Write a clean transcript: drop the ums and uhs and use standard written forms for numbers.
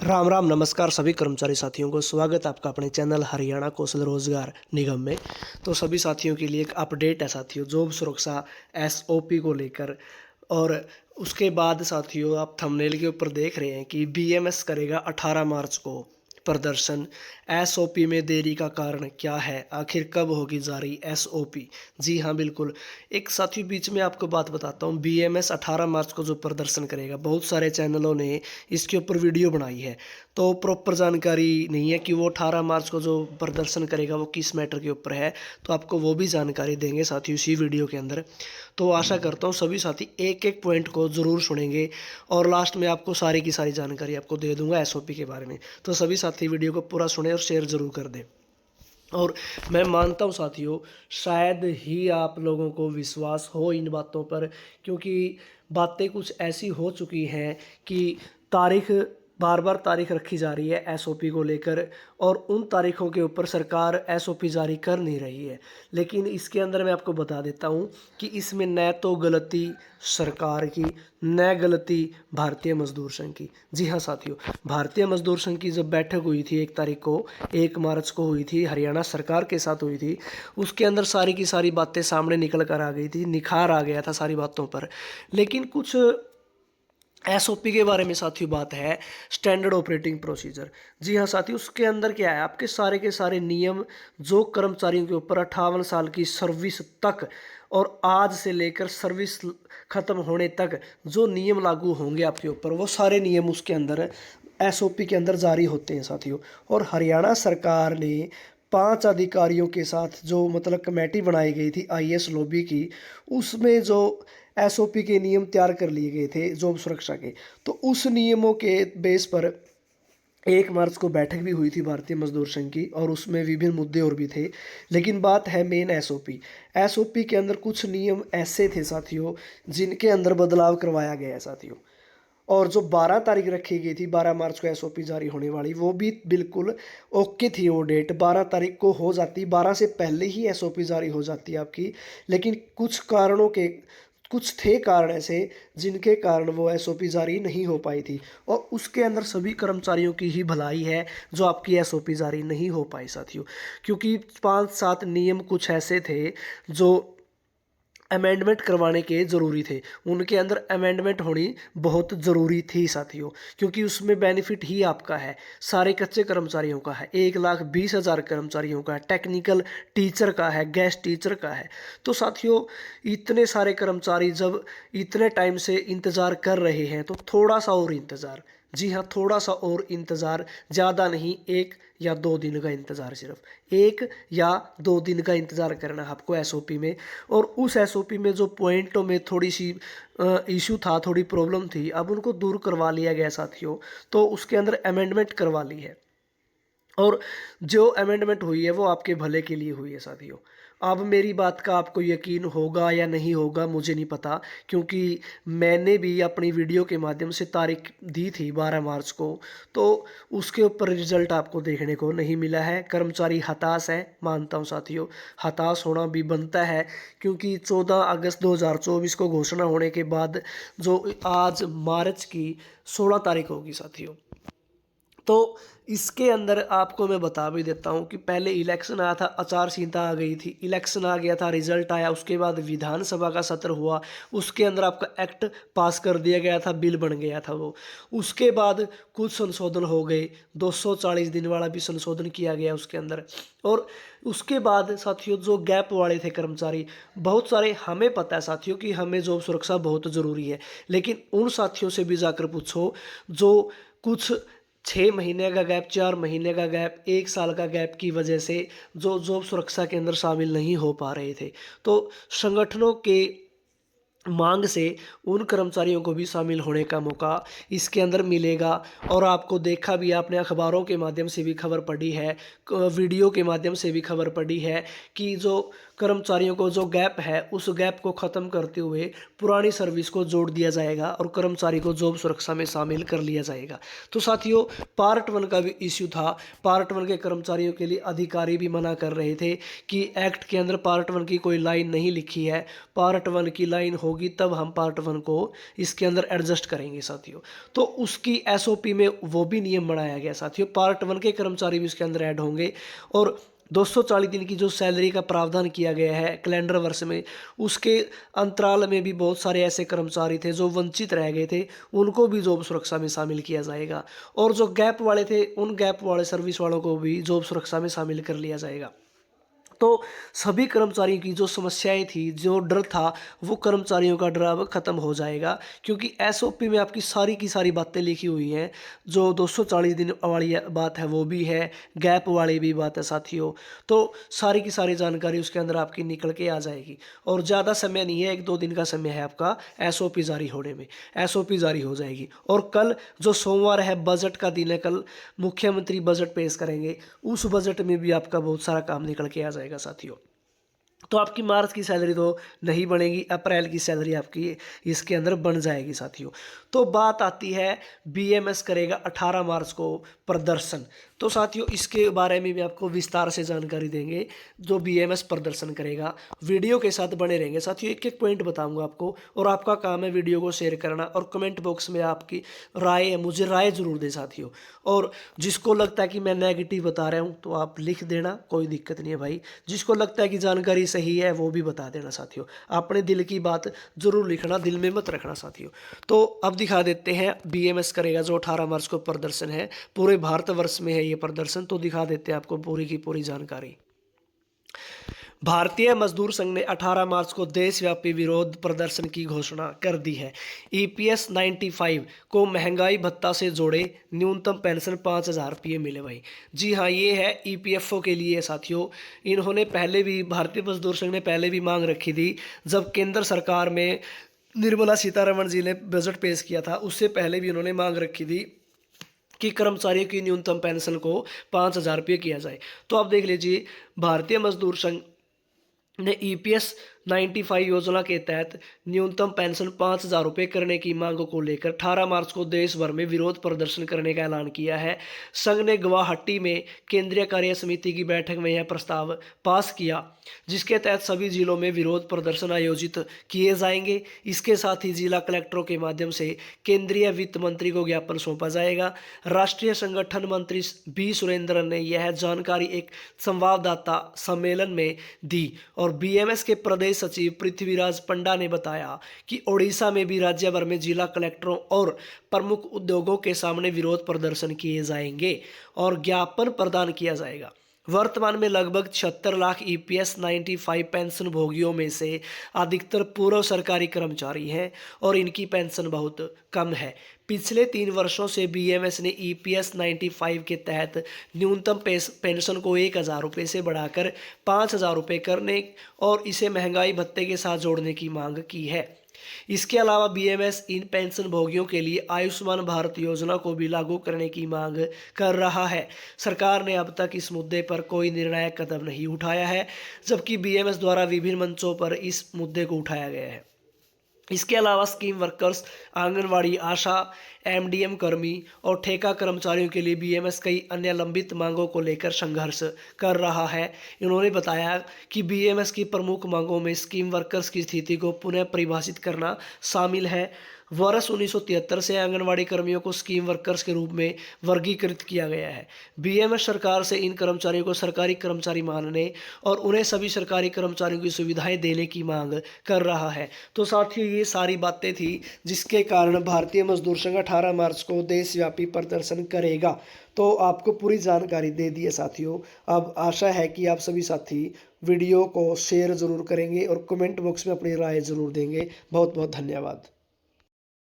राम राम नमस्कार सभी कर्मचारी साथियों को स्वागत है आपका अपने चैनल हरियाणा कौशल रोजगार निगम में। तो सभी साथियों के लिए एक अपडेट है साथियों, जॉब सुरक्षा एसओपी को लेकर। और उसके बाद साथियों, आप थंबनेल के ऊपर देख रहे हैं कि बीएमएस करेगा 18 मार्च को प्रदर्शन। एसओपी में देरी का कारण क्या है, आखिर कब होगी जारी एसओपी? जी हाँ, बिल्कुल। एक साथियों बीच में आपको बात बताता हूँ, बीएमएस 18 मार्च को जो प्रदर्शन करेगा, बहुत सारे चैनलों ने इसके ऊपर वीडियो बनाई है, तो प्रॉपर जानकारी नहीं है कि वो 18 मार्च को जो प्रदर्शन करेगा वो किस मैटर के ऊपर है। तो आपको वो भी जानकारी देंगे साथियों इसी वीडियो के अंदर। तो आशा करता हूँ सभी साथी एक एक पॉइंट को ज़रूर सुनेंगे और लास्ट में आपको सारी की सारी जानकारी आपको दे दूंगा एसओपी के बारे में। तो सभी साथी वीडियो को पूरा सुने और शेयर ज़रूर कर दें। और मैं मानता हूँ साथियों, शायद ही आप लोगों को विश्वास हो इन बातों पर, क्योंकि बातें कुछ ऐसी हो चुकी हैं कि तारीख बार बार तारीख रखी जा रही है एसओपी को लेकर, और उन तारीखों के ऊपर सरकार एसओपी जारी कर नहीं रही है। लेकिन इसके अंदर मैं आपको बता देता हूँ कि इसमें न तो गलती सरकार की, न गलती भारतीय मजदूर संघ की। जी हाँ साथियों, भारतीय मजदूर संघ की जब बैठक हुई थी 1 तारीख को, 1 मार्च को हुई थी, हरियाणा सरकार के साथ हुई थी, उसके अंदर सारी की सारी बातें सामने निकल कर आ गई थी, निखार आ गया था सारी बातों पर। लेकिन कुछ एसओपी के बारे में साथियों बात है, स्टैंडर्ड ऑपरेटिंग प्रोसीजर। जी हाँ साथियों, उसके अंदर क्या है, आपके सारे के सारे नियम जो कर्मचारियों के ऊपर 58 साल की सर्विस तक और आज से लेकर सर्विस खत्म होने तक जो नियम लागू होंगे आपके ऊपर, वो सारे नियम उसके अंदर एसओपी के अंदर जारी होते हैं साथियों। और हरियाणा सरकार ने 5 अधिकारियों के साथ जो मतलब कमेटी बनाई गई थी आईएएस लॉबी की, उसमें जो एसओपी के नियम तैयार कर लिए गए थे जॉब सुरक्षा के, तो उस नियमों के बेस पर 1 मार्च को बैठक भी हुई थी भारतीय मजदूर संघ की, और उसमें विभिन्न मुद्दे और भी थे। लेकिन बात है मेन एसओपी। एसओपी के अंदर कुछ नियम ऐसे थे साथियों जिनके अंदर बदलाव करवाया गया है साथियों। और जो 12 तारीख रखी गई थी 12 मार्च को एसओपी जारी होने वाली, वो भी बिल्कुल ओके थी। वो डेट 12 तारीख को हो जाती, 12 से पहले ही एसओपी जारी हो जाती है आपकी। लेकिन कुछ कारणों के कुछ थे कारण ऐसे जिनके कारण वो एसओपी जारी नहीं हो पाई थी, और उसके अंदर सभी कर्मचारियों की ही भलाई है जो आपकी एसओपी जारी नहीं हो पाई साथियों। क्योंकि 5-7 नियम कुछ ऐसे थे जो अमेंडमेंट करवाने के ज़रूरी थे, उनके अंदर अमेंडमेंट होनी बहुत ज़रूरी थी साथियों। क्योंकि उसमें बेनिफिट ही आपका है, सारे कच्चे कर्मचारियों का है, 1,20,000 कर्मचारियों का है, टेक्निकल टीचर का है, गेस्ट टीचर का है। तो साथियों, इतने सारे कर्मचारी जब इतने टाइम से इंतज़ार कर रहे हैं, तो थोड़ा सा और इंतज़ार, जी हाँ थोड़ा सा और इंतज़ार, ज़्यादा नहीं, 1 या 2 दिन का इंतज़ार, सिर्फ 1 या 2 दिन का इंतज़ार करना है आपको एसओपी में। और उस एसओपी में जो पॉइंटों में थोड़ी सी इशू था, थोड़ी प्रॉब्लम थी, अब उनको दूर करवा लिया गया साथियों। तो उसके अंदर अमेंडमेंट करवा ली है, और जो अमेंडमेंट हुई है वो आपके भले के लिए हुई है साथियों। अब मेरी बात का आपको यकीन होगा या नहीं होगा मुझे नहीं पता, क्योंकि मैंने भी अपनी वीडियो के माध्यम से तारीख दी थी 12 मार्च को, तो उसके ऊपर रिजल्ट आपको देखने को नहीं मिला है। कर्मचारी हताश है, मानता हूँ साथियों, हताश होना भी बनता है, क्योंकि 14 अगस्त 2024 को घोषणा होने के बाद जो आज मार्च की 16 तारीख होगी साथियों, तो इसके अंदर आपको मैं बता भी देता हूँ कि पहले इलेक्शन आया था, आचार संहिता आ गई थी, इलेक्शन आ गया था, रिजल्ट आया, उसके बाद विधानसभा का सत्र हुआ, उसके अंदर आपका एक्ट पास कर दिया गया था, बिल बन गया था वो। उसके बाद कुछ संशोधन हो गए, 240 दिन वाला भी संशोधन किया गया उसके अंदर। और उसके बाद साथियों, जो गैप वाले थे कर्मचारी बहुत सारे, हमें पता है साथियों कि हमें जॉब सुरक्षा बहुत ज़रूरी है, लेकिन उन साथियों से भी जाकर पूछो जो कुछ 6 महीने का गैप, 4 महीने का गैप, 1 साल का गैप की वजह से जो जॉब सुरक्षा के अंदर शामिल नहीं हो पा रहे थे। तो संगठनों के मांग से उन कर्मचारियों को भी शामिल होने का मौका इसके अंदर मिलेगा। और आपको देखा भी, आपने अखबारों के माध्यम से भी खबर पढ़ी है, वीडियो के माध्यम से भी खबर पढ़ी है कि जो कर्मचारियों को जो गैप है उस गैप को ख़त्म करते हुए पुरानी सर्विस को जोड़ दिया जाएगा और कर्मचारी को जॉब सुरक्षा में शामिल कर लिया जाएगा। तो साथियों, पार्ट 1 का भी इश्यू था। पार्ट 1 के कर्मचारियों के लिए अधिकारी भी मना कर रहे थे कि एक्ट के अंदर पार्ट 1 की कोई लाइन नहीं लिखी है, पार्ट 1 की लाइन होगी तब हम पार्ट 1 को इसके अंदर एडजस्ट करेंगे साथियों। तो उसकी एसओपी में वो भी नियम बनाया गया साथियों, पार्ट 1 के कर्मचारी भी उसके अंदर ऐड होंगे। और 240 दिन की जो सैलरी का प्रावधान किया गया है कैलेंडर वर्ष में, उसके अंतराल में भी बहुत सारे ऐसे कर्मचारी थे जो वंचित रह गए थे, उनको भी जॉब सुरक्षा में शामिल किया जाएगा। और जो गैप वाले थे उन गैप वाले सर्विस वालों को भी जॉब सुरक्षा में शामिल कर लिया जाएगा। तो सभी कर्मचारियों की जो समस्याएं थी, जो डर था, वो कर्मचारियों का डर अब खत्म हो जाएगा, क्योंकि एसओपी में आपकी सारी की सारी बातें लिखी हुई हैं। जो 240 दिन वाली बात है वो भी है, गैप वाली भी बात है साथियों। तो सारी की सारी जानकारी उसके अंदर आपकी निकल के आ जाएगी और ज़्यादा समय नहीं है, 1-2 दिन का समय है आपका एसओपी जारी होने में। एसओपी जारी हो जाएगी और कल जो सोमवार है बजट का दिन है, कल मुख्यमंत्री बजट पेश करेंगे, उस बजट में भी आपका बहुत सारा काम निकल के आ जाएगा साथियों। तो आपकी मार्च की सैलरी तो नहीं बनेगी, अप्रैल की सैलरी आपकी इसके अंदर बन जाएगी साथियों। तो बात आती है बीएमएस करेगा 18 मार्च को प्रदर्शन। तो साथियों, इसके बारे में भी आपको विस्तार से जानकारी देंगे। जो बीएमएस प्रदर्शन करेगा, वीडियो के साथ बने रहेंगे साथियों, एक एक पॉइंट बताऊंगा आपको और आपका काम है वीडियो को शेयर करना और कमेंट बॉक्स में आपकी राय है, मुझे राय जरूर दे साथियों। और जिसको लगता है कि मैं नेगेटिव बता रहा हूँ तो आप लिख देना, कोई दिक्कत नहीं है भाई। जिसको लगता है कि जानकारी सही है वो भी बता देना साथियों। अपने दिल की बात जरूर लिखना, दिल में मत रखना साथियों। तो अब दिखा देते हैं बीएमएस करेगा जो 18 मार्च को प्रदर्शन है, पूरे भारतवर्ष में है ये प्रदर्शन। तो दिखा देते हैं आपको पूरी की पूरी जानकारी। भारतीय मजदूर संघ ने 18 मार्च को देशव्यापी विरोध प्रदर्शन की घोषणा कर दी है। ईपीएस 95 को महंगाई भत्ता से जोड़े, न्यूनतम पेंशन 5,000 रुपये मिले भाई। जी हाँ, ये है ईपीएफओ के लिए साथियों। इन्होंने पहले भी, भारतीय मजदूर संघ ने पहले भी मांग रखी थी, जब केंद्र सरकार में निर्मला सीतारमण जी ने बजट पेश किया था, उससे पहले भी उन्होंने मांग रखी थी कि कर्मचारियों की न्यूनतम पेंशन को 5,000 रुपये किया जाए। तो आप देख लीजिए, भारतीय मजदूर संघ ने ईपीएस 95 योजना के तहत न्यूनतम पेंशन 5,000 रुपये करने की मांग को लेकर 18 मार्च को देश भर में विरोध प्रदर्शन करने का ऐलान किया है। संघ ने गुवाहाटी में केंद्रीय कार्य समिति की बैठक में यह प्रस्ताव पास किया, जिसके तहत सभी जिलों में विरोध प्रदर्शन आयोजित किए जाएंगे। इसके साथ ही जिला कलेक्टरों के माध्यम से केंद्रीय वित्त मंत्री को ज्ञापन सौंपा जाएगा। राष्ट्रीय संगठन मंत्री बी सुरेंद्रन ने यह जानकारी एक संवाददाता सम्मेलन में दी और बीएमएस के प्रदेश सचिव पृथ्वीराज पंडा ने बताया कि ओडिशा में भी राज्य भर में जिला कलेक्टरों और प्रमुख उद्योगों के सामने विरोध प्रदर्शन किए जाएंगे और ज्ञापन प्रदान किया जाएगा। वर्तमान में लगभग 76 लाख ईपीएस 95 पेंशन भोगियों में से अधिकतर पूर्व सरकारी कर्मचारी हैं और इनकी पेंशन बहुत कम है। पिछले 3 वर्षों से बीएमएस ने ईपीएस 95 के तहत न्यूनतम पेंशन को 1,000 रुपये से बढ़ाकर 5,000 रुपये करने और इसे महंगाई भत्ते के साथ जोड़ने की मांग की है। इसके अलावा बीएमएस इन पेंशन भोगियों के लिए आयुष्मान भारत योजना को भी लागू करने की मांग कर रहा है। सरकार ने अब तक इस मुद्दे पर कोई निर्णायक कदम नहीं उठाया है, जबकि बीएमएस द्वारा विभिन्न मंचों पर इस मुद्दे को उठाया गया है। इसके अलावा स्कीम वर्कर्स, आंगनवाड़ी आशा, एमडीएम कर्मी और ठेका कर्मचारियों के लिए बीएमएस कई अन्य लंबित मांगों को लेकर संघर्ष कर रहा है। इन्होंने बताया कि बीएमएस की प्रमुख मांगों में स्कीम वर्कर्स की स्थिति को पुनः परिभाषित करना शामिल है। वर्ष 1973 से आंगनवाड़ी कर्मियों को स्कीम वर्कर्स के रूप में वर्गीकृत किया गया है। बीएमएस सरकार से इन कर्मचारियों को सरकारी कर्मचारी मानने और उन्हें सभी सरकारी कर्मचारियों की सुविधाएं देने की मांग कर रहा है। तो साथियों, ये सारी बातें थी जिसके कारण भारतीय मजदूर संघ 18 मार्च को देशव्यापी प्रदर्शन करेगा। तो आपको पूरी जानकारी दे दी है साथियों। अब आशा है कि आप सभी साथी वीडियो को शेयर ज़रूर करेंगे और कमेंट बॉक्स में अपनी राय ज़रूर देंगे। बहुत बहुत धन्यवाद।